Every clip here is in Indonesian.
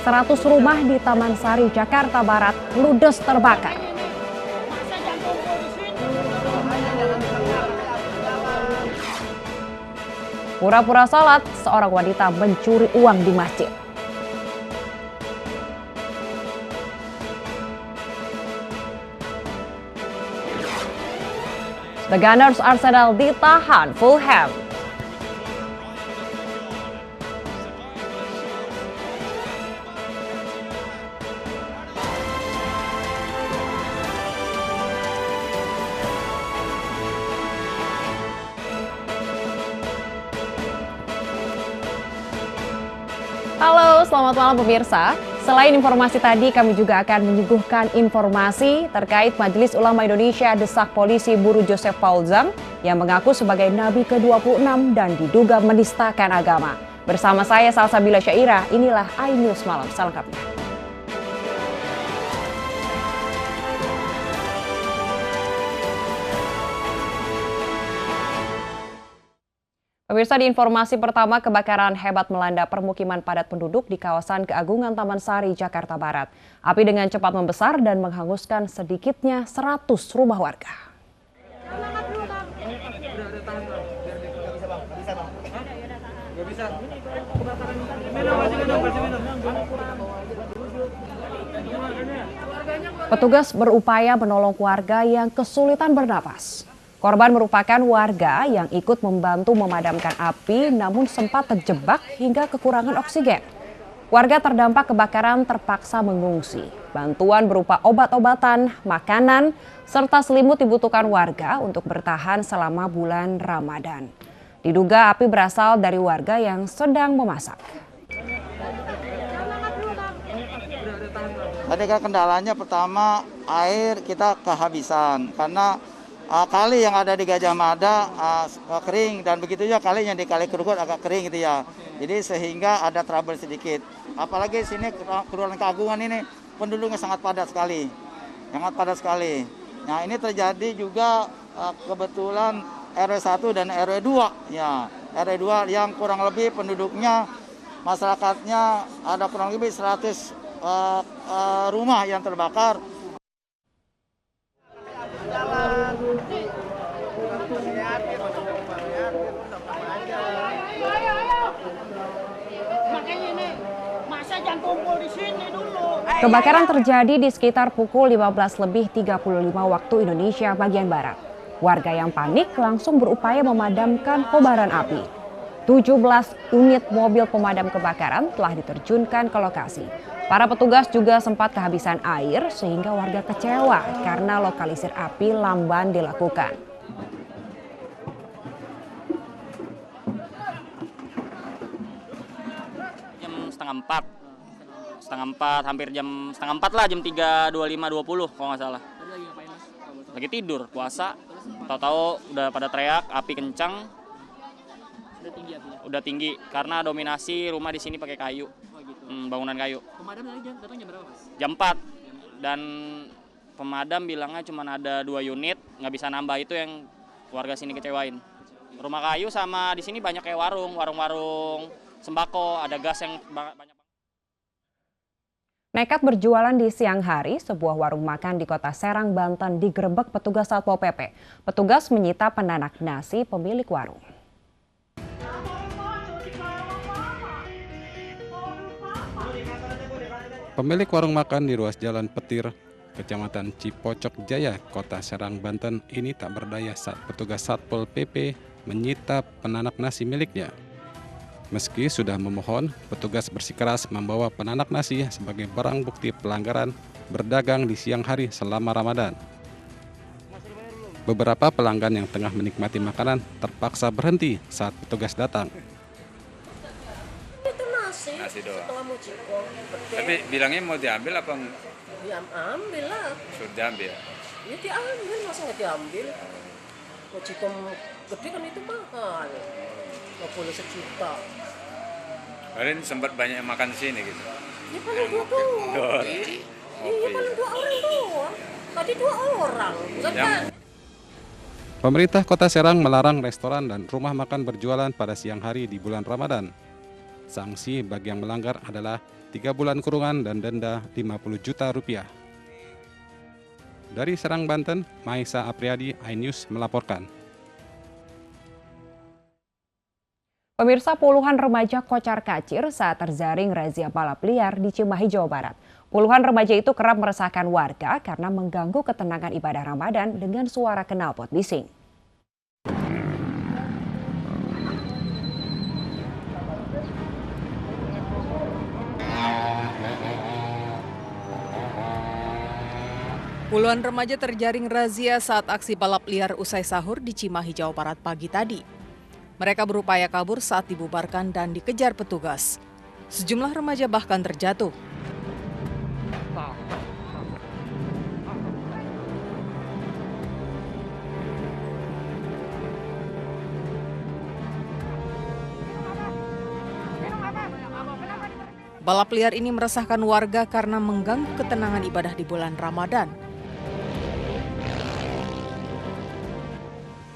100 rumah di Taman Sari, Jakarta Barat ludes terbakar. Pura-pura salat, seorang wanita mencuri uang di masjid. The Gunners Arsenal ditahan Fulham. Halo, selamat malam pemirsa. Selain informasi tadi, kami juga akan menyuguhkan informasi terkait Majelis Ulama Indonesia desak polisi buru Joseph Paul Zhang yang mengaku sebagai Nabi ke-26 dan diduga menistakan agama. Bersama saya Salsabila Syairah, inilah iNews Malam selengkapnya. Pemirsa, di informasi pertama, kebakaran hebat melanda permukiman padat penduduk di kawasan Keagungan Taman Sari, Jakarta Barat. Api dengan cepat membesar dan menghanguskan sedikitnya 100 rumah warga. Petugas berupaya menolong warga yang kesulitan bernapas. Korban merupakan warga yang ikut membantu memadamkan api namun sempat terjebak hingga kekurangan oksigen. Warga terdampak kebakaran terpaksa mengungsi. Bantuan berupa obat-obatan, makanan, serta selimut dibutuhkan warga untuk bertahan selama bulan Ramadan. Diduga api berasal dari warga yang sedang memasak. Tadi kan kendalanya pertama air kita kehabisan karena kali yang ada di Gajah Mada kering dan begitu juga kali yang di Kali Krukut agak kering gitu ya. Jadi sehingga ada trouble sedikit. Apalagi sini Kelurahan Keagungan ini penduduknya sangat padat sekali. Sangat padat sekali. Nah, ini terjadi juga kebetulan RW 1 dan RW 2 ya. RW 2 yang kurang lebih penduduknya masyarakatnya ada kurang lebih 100 rumah yang terbakar. Kebakaran terjadi di sekitar pukul 15.35 waktu Indonesia bagian Barat. Warga yang panik langsung berupaya memadamkan kobaran api. 17 unit mobil pemadam kebakaran telah diterjunkan ke lokasi. Para petugas juga sempat kehabisan air sehingga warga kecewa karena lokalisir api lamban dilakukan. Jam setengah empat, hampir jam setengah empat lah, jam 3.25-20 kalau nggak salah. Lagi tidur, puasa, tahu-tahu udah pada teriak, api kencang. Udah tinggi karena dominasi rumah di sini pakai kayu, bangunan kayu. Pemadam datang jam berapa, Mas? Jam 4 dan pemadam bilangnya cuma ada 2 unit, nggak bisa nambah, itu yang warga sini kecewain. Rumah kayu sama di sini banyak kayak warung-warung sembako, ada gas yang banyak. Nekat berjualan di siang hari, sebuah warung makan di Kota Serang, Banten digerebek petugas Satpol PP. Petugas menyita penanak nasi pemilik warung. Pemilik warung makan di ruas Jalan Petir, Kecamatan Cipocok Jaya, Kota Serang, Banten ini tak berdaya saat petugas Satpol PP menyita penanak nasi miliknya. Meski sudah memohon, petugas bersikeras membawa penanak nasi sebagai barang bukti pelanggaran berdagang di siang hari selama Ramadan. Beberapa pelanggan yang tengah menikmati makanan terpaksa berhenti saat petugas datang. Itu nasi doang. Setelah muciko. Tapi bilangnya mau diambil apa? Ambil lah. Sudah diambil. Ya diambil, masa nggak diambil? Muciko gede kan itu mahal. 50 sejuta. Kalian sempat banyak yang makan di sini gitu? Ya paling 2 doang. Iya paling 2 orang doang. Tadi 2 orang. Pemerintah Kota Serang melarang restoran dan rumah makan berjualan pada siang hari di bulan Ramadan. Sanksi bagi yang melanggar adalah 3 bulan kurungan dan denda 50 juta rupiah. Dari Serang, Banten, Maisa Apriadi, iNews melaporkan. Pemirsa, puluhan remaja kocar-kacir saat terjaring razia balap liar di Cimahi, Jawa Barat. Puluhan remaja itu kerap meresahkan warga karena mengganggu ketenangan ibadah Ramadan dengan suara knalpot bising. Puluhan remaja terjaring razia saat aksi balap liar usai sahur di Cimahi, Jawa Barat pagi tadi. Mereka berupaya kabur saat dibubarkan dan dikejar petugas. Sejumlah remaja bahkan terjatuh. Balap liar ini meresahkan warga karena mengganggu ketenangan ibadah di bulan Ramadan.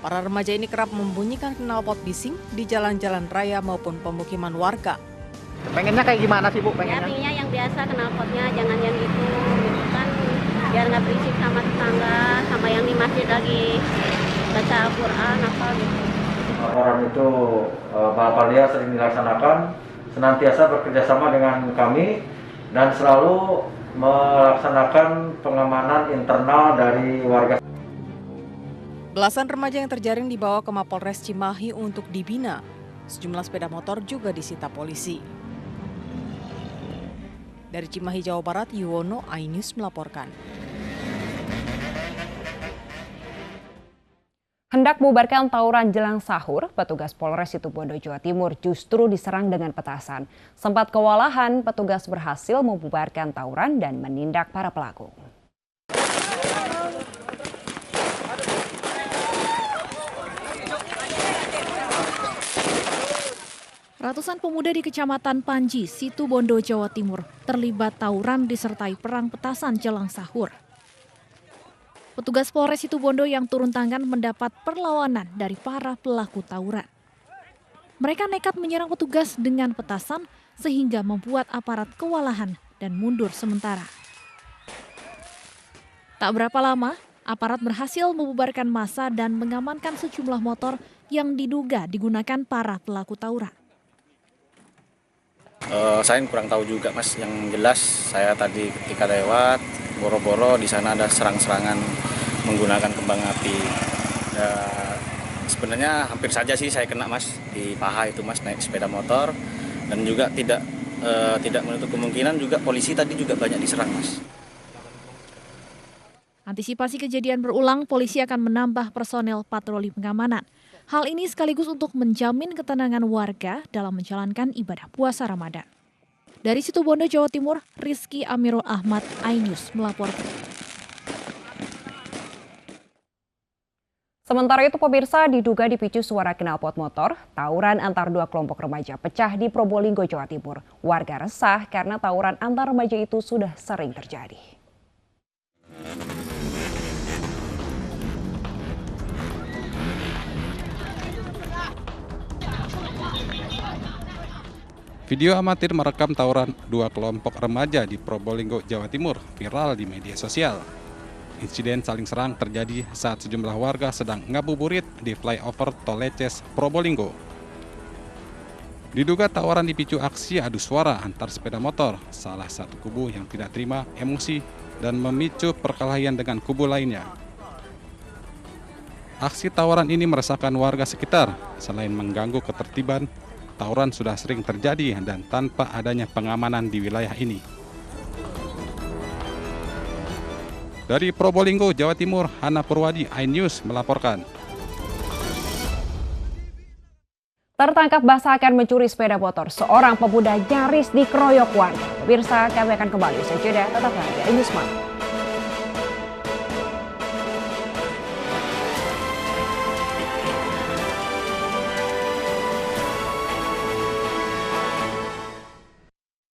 Para remaja ini kerap membunyikan knalpot bising di jalan-jalan raya maupun pemukiman warga. Pengennya kayak gimana sih Bu? Pengennya? Ya, yang biasa knalpotnya jangan yang gitu kan, biar nggak berisik sama tetangga, sama yang di masjid lagi baca Al-Quran apa gitu. Laporan itu balapan liar sering dilaksanakan, senantiasa bekerjasama dengan kami dan selalu melaksanakan pengamanan internal dari warga. Belasan remaja yang terjaring dibawa ke Mapolres Cimahi untuk dibina. Sejumlah sepeda motor juga disita polisi. Dari Cimahi, Jawa Barat, Yuwono, iNews melaporkan. Hendak membubarkan tawuran jelang sahur, petugas Polres Situbondo, Jawa Timur justru diserang dengan petasan. Sempat kewalahan, petugas berhasil membubarkan tawuran dan menindak para pelaku. Ratusan pemuda di Kecamatan Panji, Situbondo, Jawa Timur terlibat tawuran disertai perang petasan jelang sahur. Petugas Polres Situbondo yang turun tangan mendapat perlawanan dari para pelaku tawuran. Mereka nekat menyerang petugas dengan petasan sehingga membuat aparat kewalahan dan mundur sementara. Tak berapa lama, aparat berhasil membubarkan massa dan mengamankan sejumlah motor yang diduga digunakan para pelaku tawuran. Saya kurang tahu juga Mas, yang jelas saya tadi ketika lewat boro-boro di sana ada serang-serangan menggunakan kembang api. Ya, sebenarnya hampir saja sih saya kena Mas di paha itu Mas, naik sepeda motor, dan juga tidak menutup kemungkinan juga polisi tadi juga banyak diserang Mas. Antisipasi kejadian berulang, polisi akan menambah personel patroli pengamanan. Hal ini sekaligus untuk menjamin ketenangan warga dalam menjalankan ibadah puasa Ramadan. Dari Situbondo, Jawa Timur, Rizky Amirul Ahmad, iNews melaporkan. Sementara itu, pemirsa, diduga dipicu suara knalpot motor, tawuran antar dua kelompok remaja pecah di Probolinggo, Jawa Timur. Warga resah karena tawuran antar remaja itu sudah sering terjadi. Video amatir merekam tawuran dua kelompok remaja di Probolinggo, Jawa Timur viral di media sosial. Insiden saling serang terjadi saat sejumlah warga sedang ngabuburit di flyover Tol Leces, Probolinggo. Diduga tawuran dipicu aksi adu suara antar sepeda motor, salah satu kubu yang tidak terima emosi dan memicu perkelahian dengan kubu lainnya. Aksi tawuran ini meresahkan warga sekitar, selain mengganggu ketertiban, tawuran sudah sering terjadi dan tanpa adanya pengamanan di wilayah ini. Dari Probolinggo, Jawa Timur, Hana Purwadi, iNews melaporkan. Tertangkap basah akan mencuri sepeda motor, seorang pemuda nyaris dikeroyok warga. Pemirsa, kami akan kembali usai jeda, tetaplah di iNews Malam.